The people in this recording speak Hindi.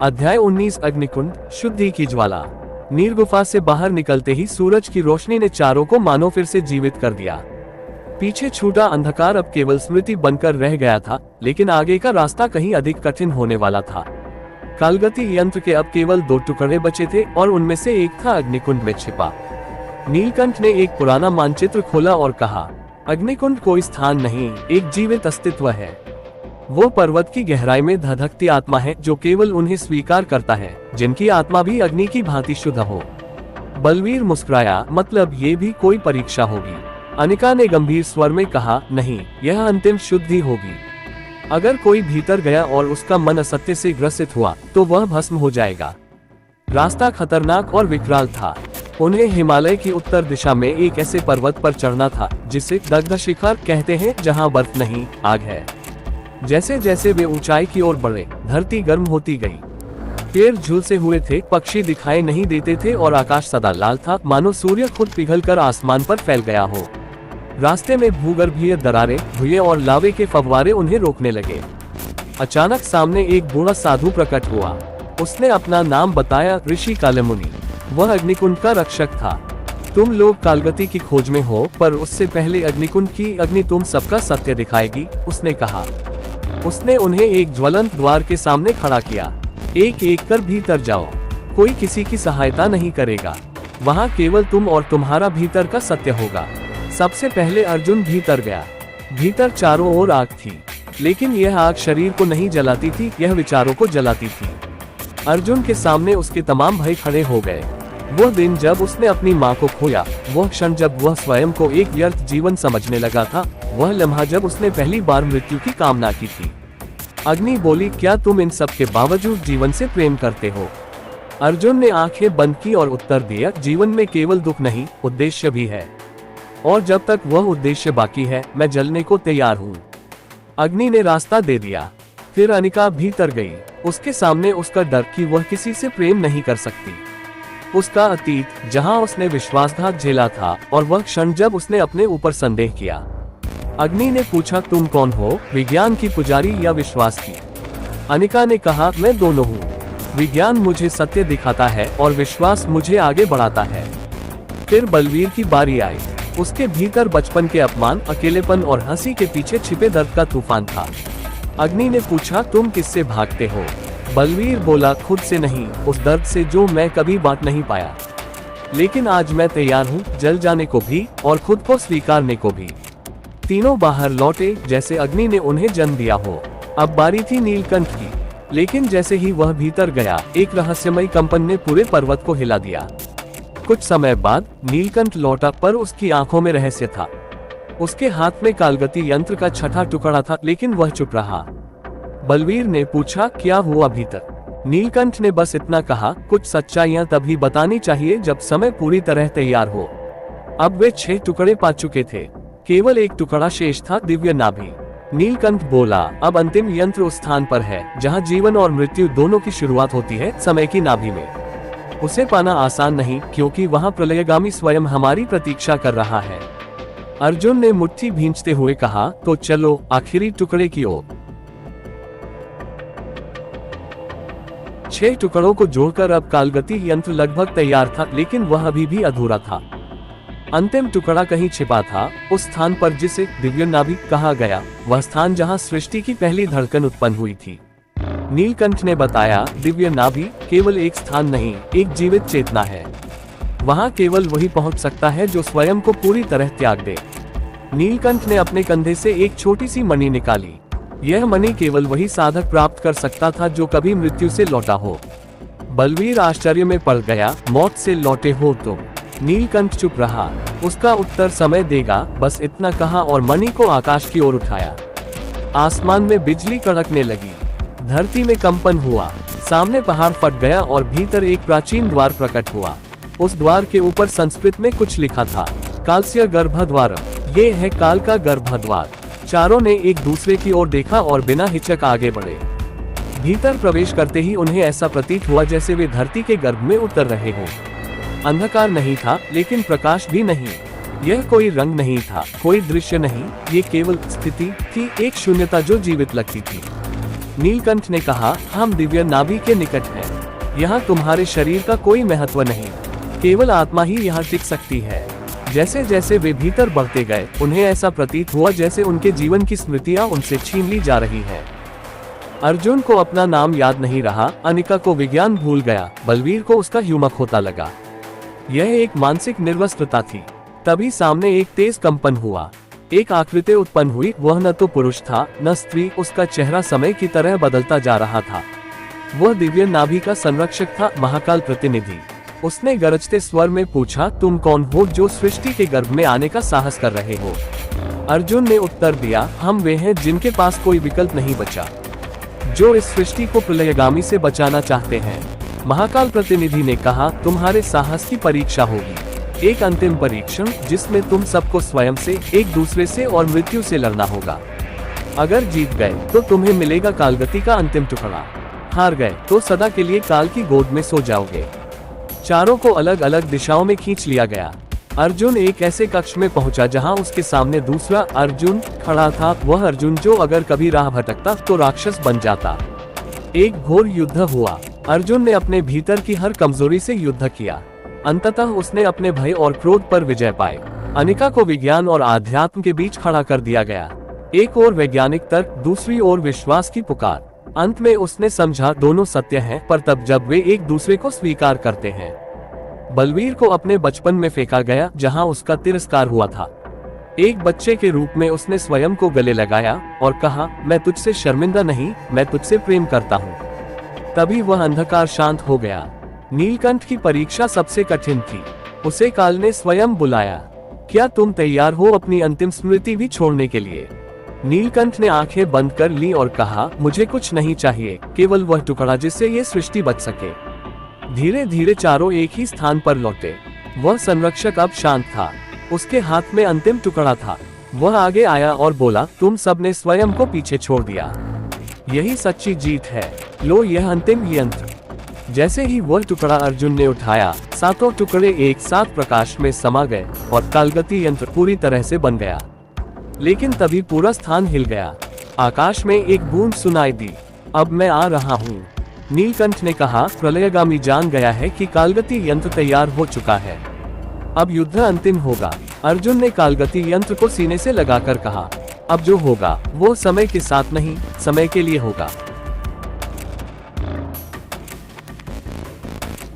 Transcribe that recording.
अध्याय 19 अग्निकुंड, शुद्धि की ज्वाला। नील गुफा से बाहर निकलते ही सूरज की रोशनी ने चारों को मानो फिर से जीवित कर दिया। पीछे छूटा अंधकार अब केवल स्मृति बनकर रह गया था, लेकिन आगे का रास्ता कहीं अधिक कठिन होने वाला था। कालगति यंत्र के अब केवल 2 टुकड़े बचे थे और उनमें से एक था अग्निकुंड में छिपा। नीलकंठ ने एक पुराना मानचित्र खोला और कहा, अग्निकुंड कोई स्थान नहीं, एक जीवित अस्तित्व है। वो पर्वत की गहराई में धधकती आत्मा है जो केवल उन्हें स्वीकार करता है जिनकी आत्मा भी अग्नि की भांति शुद्ध हो। बलवीर मुस्कुराया, मतलब ये भी कोई परीक्षा होगी? अनिका ने गंभीर स्वर में कहा, नहीं, यह अंतिम शुद्धि होगी। अगर कोई भीतर गया और उसका मन असत्य से ग्रसित हुआ तो वह भस्म हो जाएगा। रास्ता खतरनाक और विकराल था। उन्हें हिमालय की उत्तर दिशा में एक ऐसे पर्वत पर चढ़ना था जिसे दग्ध शिखर कहते हैं, जहां बर्फ नहीं, आग है। जैसे जैसे वे ऊंचाई की ओर बढ़े, धरती गर्म होती गई। पेड़ झुलसे हुए थे, पक्षी दिखाई नहीं देते थे और आकाश सदा लाल था, मानो सूर्य खुद पिघलकर आसमान पर फैल गया हो। रास्ते में भूगर्भीय दरारें, धुएं और लावे के फव्वारे उन्हें रोकने लगे। अचानक सामने एक बूढ़ा साधु प्रकट हुआ। उसने अपना नाम बताया, ऋषि कालमुनि। वह अग्निकुंड का रक्षक था। तुम लोग कालगति की खोज में हो, पर उससे पहले अग्निकुंड की अग्नि तुम सबका सत्य दिखाएगी, उसने कहा। उसने उन्हें एक ज्वलंत द्वार के सामने खड़ा किया। एक एक कर भीतर जाओ, कोई किसी की सहायता नहीं करेगा। वहाँ केवल तुम और तुम्हारा भीतर का सत्य होगा। सबसे पहले अर्जुन भीतर गया। भीतर चारों ओर आग थी, लेकिन यह आग शरीर को नहीं जलाती थी, यह विचारों को जलाती थी। अर्जुन के सामने उसके तमाम भय खड़े हो गए। वो दिन जब उसने अपनी माँ को खोया, वह क्षण जब वह स्वयं को एक व्यर्थ जीवन समझने लगा था, वह लम्हा जब उसने पहली बार मृत्यु की कामना की थी। अग्नि बोली, क्या तुम इन सब के बावजूद जीवन से प्रेम करते हो? अर्जुन ने आंखें बंद की और उत्तर दिया, जीवन में केवल दुख नहीं, उद्देश्य भी है, और जब तक वह उद्देश्य बाकी है, मैं जलने को तैयार हूँ। अग्नि ने रास्ता दे दिया। फिर अनिका भीतर गई। उसके सामने उसका डर कि वह किसी से प्रेम नहीं कर सकती, उसका अतीत जहां उसने विश्वासघात झेला था, और वह क्षण जब उसने अपने ऊपर संदेह किया। अग्नि ने पूछा, तुम कौन हो, विज्ञान की पुजारी या विश्वास की? अनिका ने कहा, मैं दोनों हूँ। विज्ञान मुझे सत्य दिखाता है और विश्वास मुझे आगे बढ़ाता है। फिर बलवीर की बारी आई। उसके भीतर बचपन के अपमान, अकेलेपन और हंसी के पीछे छिपे दर्द का तूफान था। अग्नि ने पूछा, तुम किससे भागते हो? बलवीर बोला, खुद से नहीं, उस दर्द से जो मैं कभी बांट नहीं पाया। लेकिन आज मैं तैयार हूँ, जल जाने को भी और खुद को स्वीकारने को भी। तीनों बाहर लौटे, जैसे अग्नि ने उन्हें जन्म दिया हो। अब बारी थी नीलकंठ की, लेकिन जैसे ही वह भीतर गया, एक रहस्यमयी कंपन ने पूरे पर्वत को हिला दिया। कुछ समय बाद नीलकंठ लौटा, पर उसकी आंखों में रहस्य था। उसके हाथ में कालगति यंत्र का छठा टुकड़ा था, लेकिन वह चुप रहा। बलवीर ने पूछा, क्या हुआ भीतर? नीलकंठ ने बस इतना कहा, कुछ सच्चाइयां तभी बतानी चाहिए जब समय पूरी तरह तैयार हो। अब वे 6 टुकड़े पा चुके थे, केवल एक टुकड़ा शेष था, दिव्य नाभि। नीलकंठ बोला, अब अंतिम यंत्र उस स्थान पर है जहां जीवन और मृत्यु दोनों की शुरुआत होती है, समय की नाभि में। उसे पाना आसान नहीं, क्योंकि वहां प्रलयगामी स्वयं हमारी प्रतीक्षा कर रहा है। अर्जुन ने मुट्ठी भींचते हुए कहा, तो चलो आखिरी टुकड़े की ओर। 6 टुकड़ों को जोड़कर अब कालगति यंत्र लगभग तैयार था, लेकिन वह अभी भी अधूरा था। अंतिम टुकड़ा कहीं छिपा था, उस स्थान पर जिसे दिव्य नाभि कहा गया, वह स्थान जहां सृष्टि की पहली धड़कन उत्पन्न हुई थी। नीलकंठ ने बताया, दिव्य नाभि केवल एक स्थान नहीं, एक जीवित चेतना है। वहां केवल वही पहुंच सकता है जो स्वयं को पूरी तरह त्याग दे। नीलकंठ ने अपने कंधे से एक छोटी सी मणि निकाली। यह मणि केवल वही साधक प्राप्त कर सकता था जो कभी मृत्यु से लौटा हो। बलवीर आश्चर्य में पड़ गया, मौत से लौटे हो तुम? नीलकंठ चुप रहा। उसका उत्तर समय देगा, बस इतना कहा और मणि को आकाश की ओर उठाया। आसमान में बिजली कड़कने लगी, धरती में कंपन हुआ, सामने पहाड़ फट गया और भीतर एक प्राचीन द्वार प्रकट हुआ। उस द्वार के ऊपर संस्कृत में कुछ लिखा था, कालस्य गर्भद्वार। ये है काल का गर्भद्वार। चारों ने एक दूसरे की ओर देखा और बिना हिचक आगे बढ़े। भीतर प्रवेश करते ही उन्हें ऐसा प्रतीत हुआ जैसे वे धरती के गर्भ में उतर रहे हों। अंधकार नहीं था, लेकिन प्रकाश भी नहीं। यह कोई रंग नहीं था, कोई दृश्य नहीं, ये केवल स्थिति थी, एक शून्यता जो जीवित लगती थी। नीलकंठ ने कहा, हम दिव्य नाभि के निकट हैं। यहाँ तुम्हारे शरीर का कोई महत्व नहीं, केवल आत्मा ही यहाँ टिक सकती है। जैसे जैसे वे भीतर बढ़ते गए, उन्हें ऐसा प्रतीत हुआ जैसे उनके जीवन की स्मृतियाँ उनसे छीन ली जा रही हैं। अर्जुन को अपना नाम याद नहीं रहा, अनिका को विज्ञान भूल गया, बलवीर को उसका ह्यूमक होता लगा। यह एक मानसिक निर्वस्त्रता थी। तभी सामने एक तेज कंपन हुआ, एक आकृति उत्पन्न हुई। वह न तो पुरुष था न स्त्री, उसका चेहरा समय की तरह बदलता जा रहा था। वह दिव्य नाभि का संरक्षक था, महाकाल प्रतिनिधि। उसने गरजते स्वर में पूछा, तुम कौन हो जो सृष्टि के गर्भ में आने का साहस कर रहे हो? अर्जुन ने उत्तर दिया, हम वे हैं जिनके पास कोई विकल्प नहीं बचा, जो इस सृष्टि को प्रलयगामी से बचाना चाहते हैं। महाकाल प्रतिनिधि ने कहा, तुम्हारे साहस की परीक्षा होगी, एक अंतिम परीक्षण जिसमें तुम सबको स्वयं से, एक दूसरे से और मृत्यु से लड़ना होगा। अगर जीत गए तो तुम्हें मिलेगा कालगति का अंतिम टुकड़ा, हार गए तो सदा के लिए काल की गोद में सो जाओगे। चारों को अलग अलग दिशाओं में खींच लिया गया। अर्जुन एक ऐसे कक्ष में पहुंचा जहां उसके सामने दूसरा अर्जुन खड़ा था। वह अर्जुन जो अगर कभी राह भटकता तो राक्षस बन जाता। एक घोर युद्ध हुआ। अर्जुन ने अपने भीतर की हर कमजोरी से युद्ध किया। अंततः उसने अपने भय और क्रोध पर विजय पाई। अनिका को विज्ञान और आध्यात्म के बीच खड़ा कर दिया गया। एक ओर वैज्ञानिक तर्क, दूसरी ओर विश्वास की पुकार। अंत में उसने समझा दोनों सत्य हैं, पर तब जब वे एक दूसरे को स्वीकार करते हैं। बलवीर को अपने बचपन में फेंका गया जहां उसका तिरस्कार हुआ था। एक बच्चे के रूप में उसने स्वयं को गले लगाया और कहा, मैं तुझसे शर्मिंदा नहीं, मैं तुझसे प्रेम करता हूँ। तभी वह अंधकार शांत हो गया। नीलकंठ की परीक्षा सबसे कठिन थी। उसे काल ने स्वयं बुलाया, क्या तुम तैयार हो अपनी अंतिम स्मृति भी छोड़ने के लिए? नीलकंठ ने आंखें बंद कर ली और कहा, मुझे कुछ नहीं चाहिए, केवल वह टुकड़ा जिससे ये सृष्टि बच सके। धीरे धीरे चारों एक ही स्थान पर लौटे। वह संरक्षक अब शांत था, उसके हाथ में अंतिम टुकड़ा था। वह आगे आया और बोला, तुम सबने स्वयं को पीछे छोड़ दिया, यही सच्ची जीत है। लो यह अंतिम यंत्र। जैसे ही वह टुकड़ा अर्जुन ने उठाया, सातों टुकड़े एक साथ प्रकाश में समा गए और कालगति यंत्र पूरी तरह से बन गया। लेकिन तभी पूरा स्थान हिल गया। आकाश में एक बूंद सुनाई दी, अब मैं आ रहा हूँ। नीलकंठ ने कहा, प्रलयगामी जान गया है कि कालगति यंत्र तैयार हो चुका है, अब युद्ध अंतिम होगा। अर्जुन ने कालगति यंत्र को सीने से लगाकर कहा, अब जो होगा वो समय के साथ नहीं, समय के लिए होगा।